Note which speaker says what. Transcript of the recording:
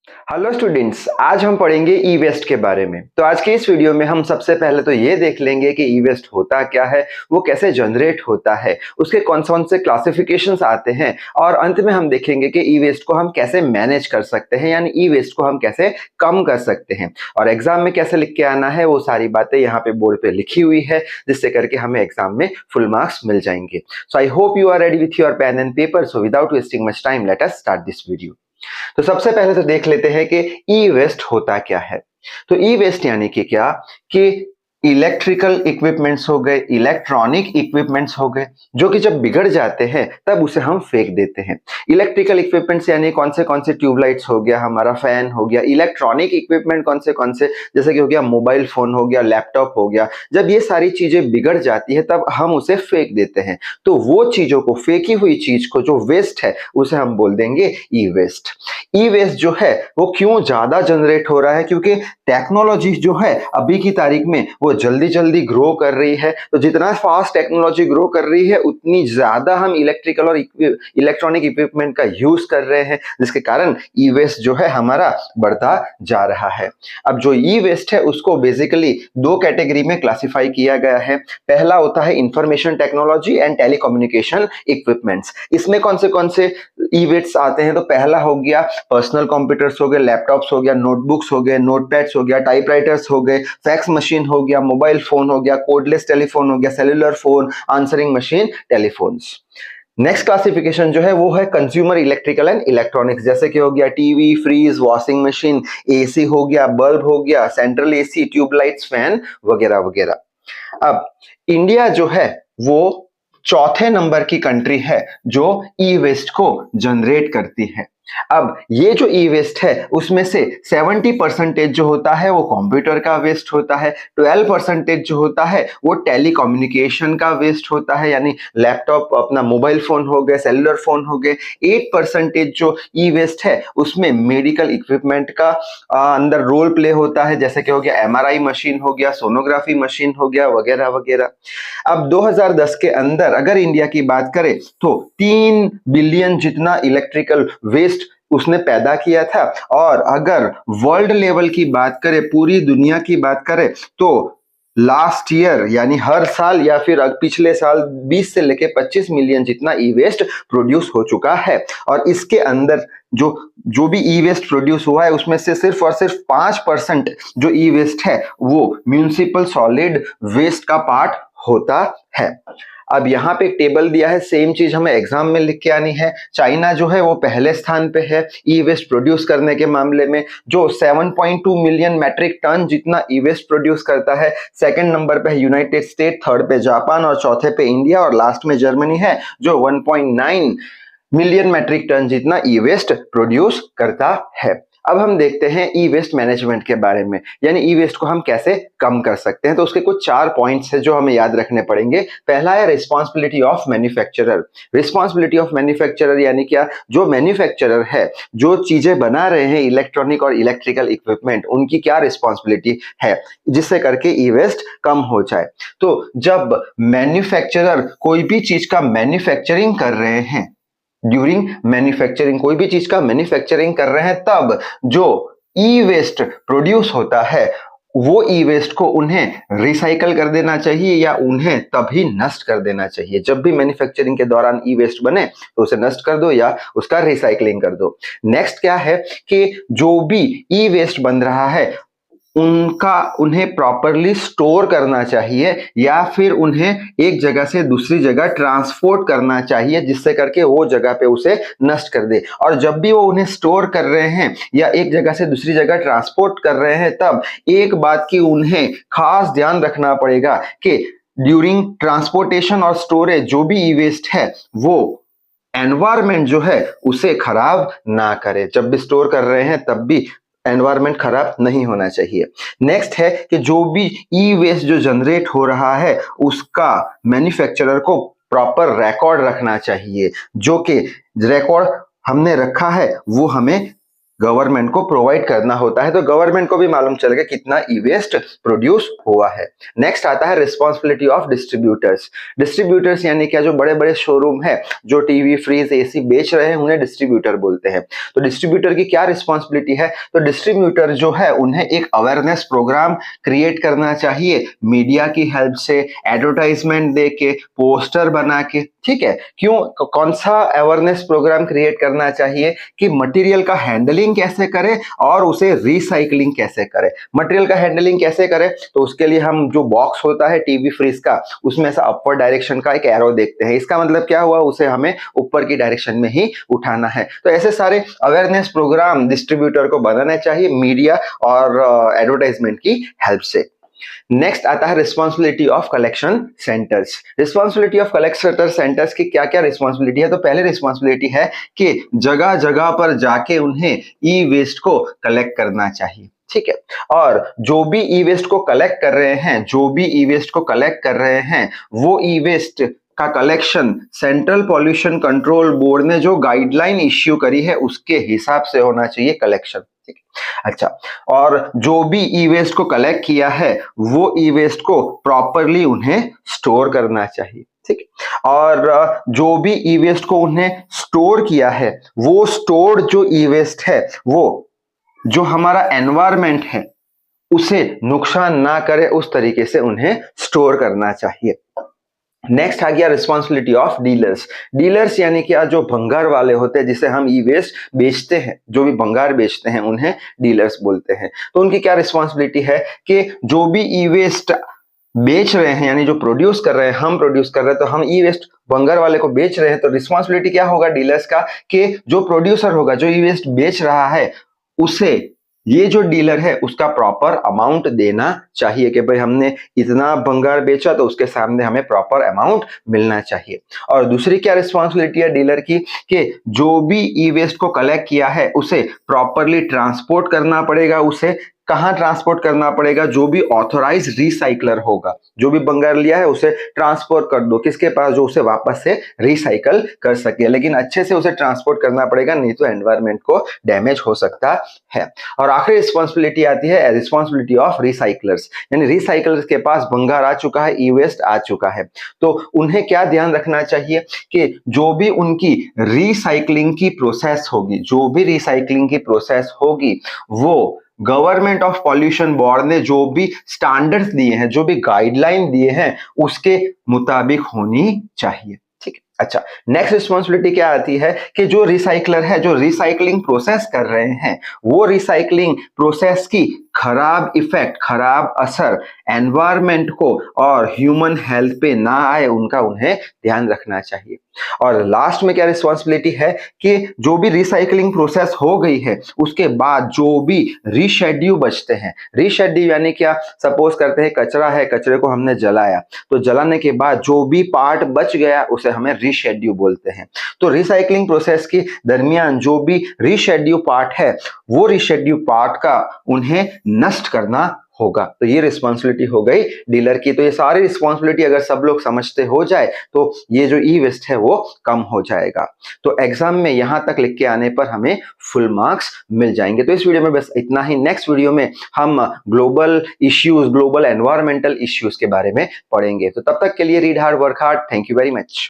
Speaker 1: Hello students, आज हम पढ़ेंगे ई वेस्ट के बारे में। तो आज के इस वीडियो में हम सबसे पहले तो ये देख लेंगे कि ई वेस्ट होता क्या है, वो कैसे जनरेट होता है, उसके कौन से क्लासिफिकेशंस आते हैं और अंत में हम देखेंगे कि ई वेस्ट को हम कैसे मैनेज कर सकते हैं, यानी ई वेस्ट को हम कैसे कम कर सकते हैं और एग्जाम में कैसे लिख के आना है। वो सारी बातें यहाँ पे बोर्ड पे लिखी हुई है, जिससे करके हमें एग्जाम में फुल मार्क्स मिल जाएंगे। So I hope you are ready with your pen and paper. So without wasting much time, let us start this video. तो सबसे पहले तो देख लेते हैं कि ई वेस्ट होता क्या है। तो ई वेस्ट यानी कि क्या कि इलेक्ट्रिकल इक्विपमेंट्स हो गए, इलेक्ट्रॉनिक इक्विपमेंट्स हो गए, जो कि जब बिगड़ जाते हैं तब उसे हम फेंक देते हैं। इलेक्ट्रिकल इक्विपमेंट्स यानी कौन से ट्यूबलाइट्स हो गया, हमारा फैन हो गया। इलेक्ट्रॉनिक इक्विपमेंट कौन से, जैसे कि हो गया मोबाइल फोन हो गया, लैपटॉप हो गया। जब ये सारी चीजें बिगड़ जाती है तब हम उसे फेंक देते हैं। तो वो चीजों को, फेंकी हुई चीज को, जो वेस्ट है, उसे हम बोल देंगे ई वेस्ट। ई वेस्ट जो है वो क्यों ज्यादा जनरेट हो रहा है? क्योंकि टेक्नोलॉजी जो है अभी की तारीख में वो जल्दी जल्दी ग्रो कर रही है। तो जितना फास्ट टेक्नोलॉजी ग्रो कर रही है उतनी ज्यादा हम इलेक्ट्रिकल और इलेक्ट्रॉनिक इक्विपमेंट का यूज कर रहे हैं, जिसके कारण ई वेस्ट जो है हमारा बढ़ता जा रहा है। अब जो ई वेस्ट है उसको बेसिकली दो कैटेगरी में क्लासिफाई किया गया है। पहला होता है information technology and telecommunication equipments. इसमें कौन से ई वेस्ट आते हैं? तो पहला हो गया पर्सनल कंप्यूटर्स हो गए, लैपटॉप्स हो गया, नोटबुक्स हो गए, नोटपैड्स हो गया, टाइपराइटर्स हो गए, फैक्स मशीन हो गया, मोबाइल फोन हो गया, कोडलेस टेलीफोन हो गया, cellular phone, answering machine, telephones. Next classification जो है वो है कंज्यूमर इलेक्ट्रिकल एंड इलेक्ट्रॉनिक्स, जैसे कि हो गया TV, fridge, washing machine, AC हो गया, बल्ब हो गया, सेंट्रल एसी, ट्यूबलाइट्स, फैन वगैरह वगैरह। अब इंडिया जो है वो चौथे नंबर की कंट्री है जो ई वेस्ट को जनरेट करती है। अब ये जो ई वेस्ट है उसमें से 70% जो होता है वो कंप्यूटर का वेस्ट होता है, 12% जो होता है वो टेलीकम्युनिकेशन का वेस्ट होता है, यानी लैपटॉप, अपना मोबाइल फोन हो गए, सेलुलर फोन हो गए। 8% जो ई वेस्ट है उसमें मेडिकल इक्विपमेंट का अंदर रोल प्ले होता है, जैसे कि हो गया एमआरआई मशीन हो गया, सोनोग्राफी मशीन हो गया, वगैरह वगैरह। अब 2010 के अंदर अगर इंडिया की बात करें तो 3 बिलियन जितना इलेक्ट्रिकल वेस्ट उसने पैदा किया था। और अगर वर्ल्ड लेवल की बात करें, पूरी दुनिया की बात करें, तो लास्ट ईयर यानी हर साल या फिर पिछले साल 20 से लेके 25 मिलियन जितना ई वेस्ट प्रोड्यूस हो चुका है। और इसके अंदर जो जो भी ई वेस्ट प्रोड्यूस हुआ है उसमें से सिर्फ और सिर्फ 5% जो ई वेस्ट है वो म्यूनिसिपल सॉलिड वेस्ट का पार्ट होता है। अब यहाँ पे एक टेबल दिया है, सेम चीज हमें एग्जाम में लिख के आनी है। चाइना जो है वो पहले स्थान पे है ई वेस्ट प्रोड्यूस करने के मामले में, जो 7.2 मिलियन मैट्रिक टन जितना ई वेस्ट प्रोड्यूस करता है। सेकंड नंबर पे है यूनाइटेड स्टेट, थर्ड पे जापान और चौथे पे इंडिया और लास्ट में जर्मनी है जो 1.9 मिलियन मैट्रिक टन जितना ई वेस्ट प्रोड्यूस करता है। अब हम देखते हैं ई वेस्ट मैनेजमेंट के बारे में, यानी ई वेस्ट को हम कैसे कम कर सकते हैं। तो उसके कुछ 4 पॉइंट्स हैं जो हमें याद रखने पड़ेंगे। पहला है responsibility of manufacturer. Responsibility of manufacturer यानी क्या? जो मैन्युफैक्चरर है, जो चीजें बना रहे हैं इलेक्ट्रॉनिक और इलेक्ट्रिकल इक्विपमेंट, उनकी क्या रिस्पॉन्सिबिलिटी है जिससे करके ई वेस्ट कम हो जाए। तो जब मैन्युफैक्चरर कोई भी चीज का मैन्युफैक्चरिंग कर रहे हैं, ड्यूरिंग मैन्युफैक्चरिंग कोई भी चीज का मैन्युफैक्चरिंग कर रहे हैं, तब जो ई वेस्ट प्रोड्यूस होता है वो ई वेस्ट को उन्हें रिसाइकल कर देना चाहिए या उन्हें तभी नष्ट कर देना चाहिए। जब भी मैन्युफैक्चरिंग के दौरान ई वेस्ट बने तो उसे नष्ट कर दो या उसका रिसाइकलिंग कर दो। नेक्स्ट क्या है कि जो भी ई वेस्ट बन रहा है उन्हें प्रॉपरली स्टोर करना चाहिए या फिर उन्हें एक जगह से दूसरी जगह ट्रांसपोर्ट करना चाहिए, जिससे करके वो जगह पे उसे नष्ट कर दे। और जब भी वो उन्हें स्टोर कर रहे हैं या एक जगह से दूसरी जगह ट्रांसपोर्ट कर रहे हैं, तब एक बात की उन्हें खास ध्यान रखना पड़ेगा कि ड्यूरिंग ट्रांसपोर्टेशन और स्टोरेज जो भी ई वेस्ट है वो एनवायरमेंट जो है उसे खराब ना करे। जब भी स्टोर कर रहे हैं तब भी एनवायरमेंट खराब नहीं होना चाहिए। नेक्स्ट है कि जो भी ई वेस्ट जो जनरेट हो रहा है उसका मैन्युफैक्चरर को प्रॉपर रिकॉर्ड रखना चाहिए। जो कि रिकॉर्ड हमने रखा है वो हमें गवर्नमेंट को प्रोवाइड करना होता है, तो गवर्नमेंट को भी मालूम चलेगा कितना ई वेस्ट प्रोड्यूस हुआ है। नेक्स्ट आता है रिस्पॉन्सिबिलिटी ऑफ डिस्ट्रीब्यूटर्स। डिस्ट्रीब्यूटर्स यानी क्या, जो बड़े बड़े शोरूम है जो टीवी फ्रिज एसी बेच रहे हैं उन्हें डिस्ट्रीब्यूटर बोलते हैं। तो डिस्ट्रीब्यूटर की क्या रिस्पॉन्सिबिलिटी है, तो डिस्ट्रीब्यूटर जो है उन्हें एक अवेयरनेस प्रोग्राम क्रिएट करना चाहिए, मीडिया की हेल्प से, एडवर्टाइजमेंट दे के, पोस्टर बना के, ठीक है। क्यों, कौन सा अवेयरनेस प्रोग्राम क्रिएट करना चाहिए कि मटेरियल का हैंडलिंग कैसे करें और उसे रिसाइकलिंग कैसे करें। मटेरियल का हैंडलिंग कैसे करें, तो उसके लिए हम जो बॉक्स होता है टीवी फ्रिज का, उसमें से अपर डायरेक्शन का एक एरो देखते हैं, इसका मतलब क्या हुआ, उसे हमें ऊपर की डायरेक्शन में ही उठाना है। तो ऐसे सारे अवेयरनेस प्रोग्राम डिस्ट्रीब्यूटर को बनाना चाहिए मीडिया और एडवर्टाइजमेंट की हेल्प से। नेक्स्ट आता है responsibility of collection centres. Responsibility of collection centres की क्या क्या रिस्पॉन्सिबिलिटी है, तो पहले रिस्पॉन्सिबिलिटी है कि जगह जगह पर जाके उन्हें ई वेस्ट को कलेक्ट करना चाहिए, ठीक है। और जो भी ई वेस्ट को कलेक्ट कर रहे हैं, जो भी ई वेस्ट को कलेक्ट कर रहे हैं, वो ई वेस्ट का collection central pollution control board ने जो गाइडलाइन इश्यू करी है उसके हिसाब से होना चाहिए कलेक्शन, ठीक है। अच्छा, और जो भी ई वेस्ट को कलेक्ट किया है वो ई वेस्ट को प्रॉपरली उन्हें स्टोर करना चाहिए, ठीक है। और जो भी ई वेस्ट को उन्हें स्टोर किया है, वो स्टोर्ड जो ई वेस्ट है वो जो हमारा एनवायरमेंट है उसे नुकसान ना करे, उस तरीके से उन्हें स्टोर करना चाहिए। नेक्स्ट आ गया रिस्पॉन्सिबिलिटी ऑफ डीलर्स। डीलर्स यानी क्या, जो भंगार वाले होते हैं, जिसे हम ई वेस्ट बेचते हैं, जो भी भंगार बेचते हैं उन्हें डीलर्स बोलते हैं। तो उनकी क्या रिस्पॉन्सिबिलिटी है कि जो भी ई वेस्ट बेच रहे हैं, यानी जो प्रोड्यूस कर रहे हैं, हम प्रोड्यूस कर रहे हैं, तो हम ई वेस्ट भंगार वाले को बेच रहे हैं, तो रिस्पॉन्सिबिलिटी क्या होगा डीलर्स का कि जो प्रोड्यूसर होगा, जो ई वेस्ट बेच रहा है, उसे ये जो डीलर है उसका प्रॉपर अमाउंट देना चाहिए कि भाई हमने इतना भंगार बेचा तो उसके सामने हमें प्रॉपर अमाउंट मिलना चाहिए। और दूसरी क्या रिस्पॉन्सिबिलिटी है डीलर की कि जो भी ई वेस्ट को कलेक्ट किया है उसे प्रॉपरली ट्रांसपोर्ट करना पड़ेगा। उसे कहाँ ट्रांसपोर्ट करना पड़ेगा, जो भी ऑथोराइज रिसाइकलर होगा, जो भी भंगार लिया है उसे ट्रांसपोर्ट कर दो किसके पास, जो उसे वापस से रिसाइकल कर सके, लेकिन अच्छे से उसे ट्रांसपोर्ट करना पड़ेगा, नहीं तो एनवायरमेंट को डैमेज हो सकता है। और आखिरी रिस्पॉन्सिबिलिटी आती है रिस्पॉन्सिबिलिटी ऑफ रिसाइकलर्स, यानी रिसाइकलर्स के पास भंगार आ चुका है, ई वेस्ट आ चुका है, तो उन्हें क्या ध्यान रखना चाहिए कि जो भी उनकी रिसाइकलिंग की प्रोसेस होगी, जो भी रिसाइकलिंग की प्रोसेस होगी, वो गवर्नमेंट ऑफ पॉल्यूशन बोर्ड ने जो भी स्टैंडर्ड्स दिए हैं, जो भी गाइडलाइन दिए हैं, उसके मुताबिक होनी चाहिए, ठीक है। अच्छा, नेक्स्ट रिस्पॉन्सिबिलिटी क्या आती है कि जो रिसाइकलर है, जो रिसाइकलिंग प्रोसेस कर रहे हैं, वो रिसाइकलिंग प्रोसेस की खराब इफेक्ट, खराब असर एनवायरमेंट को और ह्यूमन हेल्थ पे ना आए, उनका उन्हें ध्यान रखना चाहिए। और लास्ट में क्या रिस्पॉन्सिबिलिटी है कि जो भी रिसाइकलिंग प्रोसेस हो गई है उसके बाद जो भी रिशेड्यू बचते हैं, रिशेड्यू यानी क्या, सपोज करते हैं कचरा है, कचरे को हमने जलाया, तो जलाने के बाद जो भी पार्ट बच गया उसे हमें रिशेड्यू बोलते हैं। तो रिसाइकलिंग प्रोसेस के दरमियान जो भी रिशेड्यू पार्ट है, वो रिशेड्यू पार्ट का उन्हें नष्ट करना होगा। तो ये रिस्पॉन्सिबिलिटी हो गई डीलर की। तो ये सारी रिस्पॉन्सिबिलिटी अगर सब लोग समझते हो जाए तो ये जो ई वेस्ट है वो कम हो जाएगा। तो एग्जाम में यहां तक लिख के आने पर हमें फुल मार्क्स मिल जाएंगे। तो इस वीडियो में बस इतना ही। नेक्स्ट वीडियो में हम global issues, global environmental issues के बारे में पढ़ेंगे। तो तब तक के लिए read hard, work hard. Thank you very much.